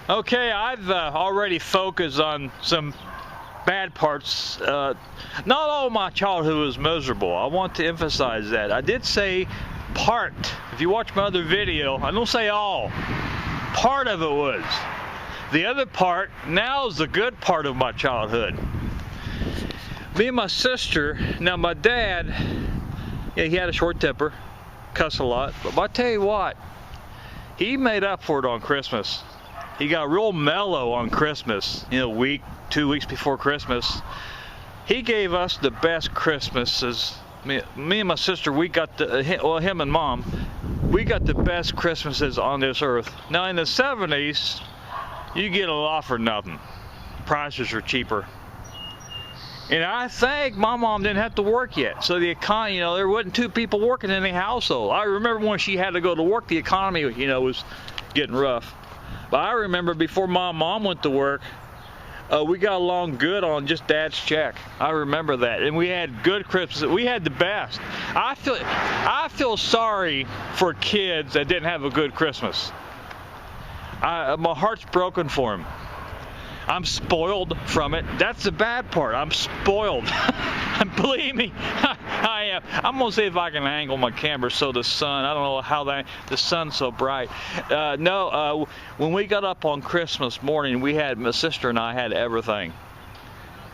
Okay, I've already focused on some bad parts. Not all of my childhood was miserable. I want to emphasize that. I did say part. If you watch my other video, I don't say all. Part of it was. The other part now is the good part of my childhood. Me and my sister, now my dad, yeah, he had a short temper, cuss a lot, but I tell you what, he made up for it on Christmas. He got real mellow on Christmas, a week, 2 weeks before Christmas. He gave us the best Christmases. Me and my sister, we got him and Mom, we got the best Christmases on this earth. Now in the 70s, you get a lot for nothing. Prices are cheaper. And I think my mom didn't have to work yet. So the economy, there wasn't two people working in the household. I remember when she had to go to work, the economy, was getting rough. But I remember before my mom went to work, we got along good on just Dad's check. I remember that. And we had good Christmas. We had the best. I feel sorry for kids that didn't have a good Christmas. My heart's broken for them. I'm spoiled from it. That's the bad part. I'm spoiled. Believe me, I am. I'm gonna see if I can angle my camera so the sun. I don't know how the sun's so bright. When we got up on Christmas morning, my sister and I had everything.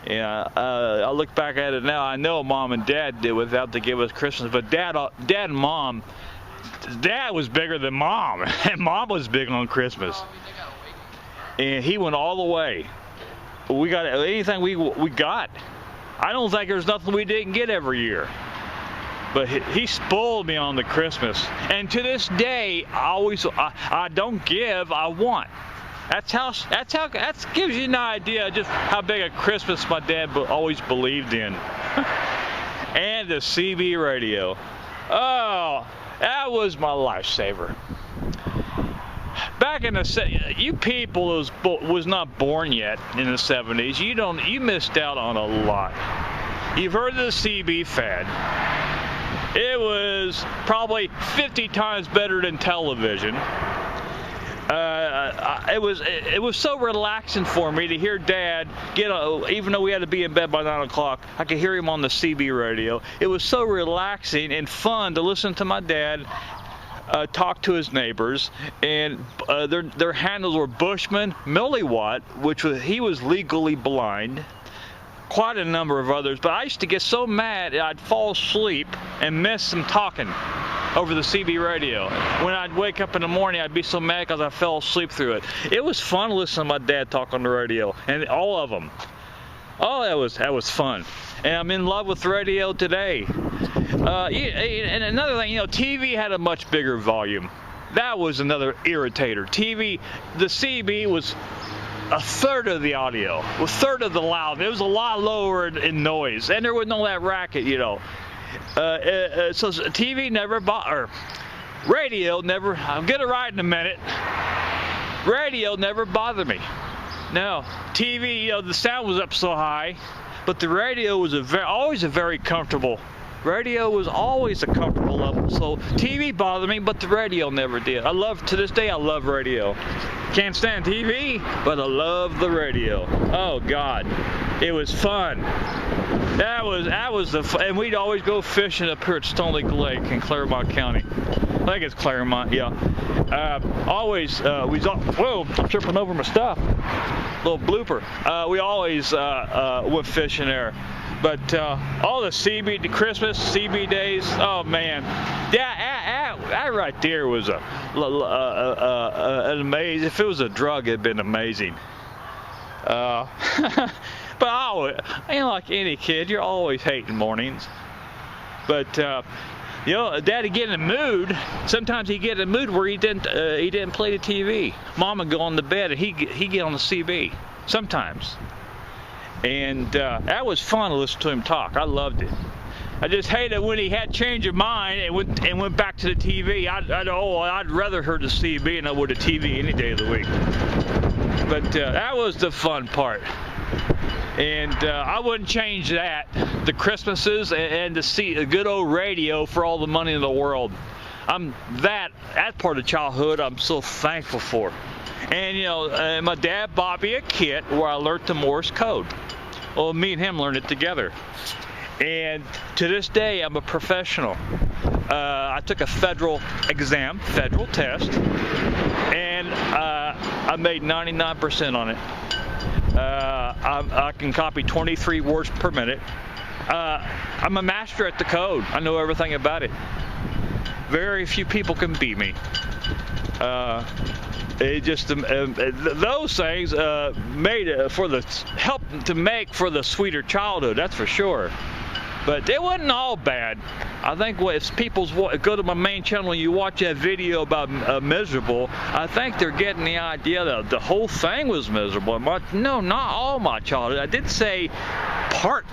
Yeah, I look back at it now. I know Mom and Dad did without to give us Christmas, but Dad and Mom. Dad was bigger than Mom, and Mom was big on Christmas. And he went all the way. We got anything we got. I don't think there's nothing we didn't get every year. But he spoiled me on the Christmas. And to this day, I don't give, I want. That gives you an idea just how big a Christmas my dad always believed in. And the CB radio. Oh, that was my lifesaver. Back in you people was not born yet in the 70s. You missed out on a lot. You've heard of the CB fad. It was probably 50 times better than television. It was so relaxing for me to hear Dad even though we had to be in bed by 9 o'clock, I could hear him on the CB radio. It was so relaxing and fun to listen to my dad talk to his neighbors, and their handles were Bushman, Milliwatt, he was legally blind, quite a number of others. But I used to get so mad I'd fall asleep and miss them talking over the CB radio. When I'd wake up in the morning, I'd be so mad because I fell asleep through it. It was fun listening to my dad talk on the radio, and all of them. Oh, that was fun. And I'm in love with radio today. And another thing, TV had a much bigger volume. That was another irritator. The CB was a third of the audio, a third of the loud. It was a lot lower in noise, and there wasn't all that racket, So TV never radio never. I'll get it right in a minute. Radio never bothered me. No, TV, the sound was up so high, but the radio was always a very comfortable. Radio was always a comfortable level. So TV bothered me, but the radio never did. To this day, I love radio. Can't stand TV, but I love the radio. Oh God, it was fun. That was and we'd always go fishing up here at Stone Lake Lake in Claremont County. I think it's Claremont, yeah. Whoa, I'm tripping over my stuff. Little blooper. We always went fishing there. But all the Christmas CB days, oh man, that right there was an amazing. If it was a drug, it'd been amazing. But like any kid, you're always hating mornings. But Dad'd get in a mood. Sometimes he'd get in a mood where he didn't play the TV. Mom would go on the bed and he'd get on the CB sometimes. And that was fun to listen to him talk. I loved it. I just hated when he had change of mind and went back to the TV. I'd rather heard the CB than I would the TV any day of the week. But that was the fun part. And I wouldn't change that. The Christmases and to see a good old radio for all the money in the world. That part of childhood I'm so thankful for. And you know, my dad bought me a kit where I learned the Morse code. Well, me and him learned it together. And to this day, I'm a professional. I took a federal exam, federal test, and I made 99% on it. I can copy 23 words per minute. I'm a master at the code. I know everything about it. Very few people can beat me. It just those things made for the help to make for the sweeter childhood. That's for sure. But they wasn't all bad. I think if people go to my main channel and you watch that video about miserable, I think they're getting the idea that the whole thing was miserable. No, not all my childhood. I did say part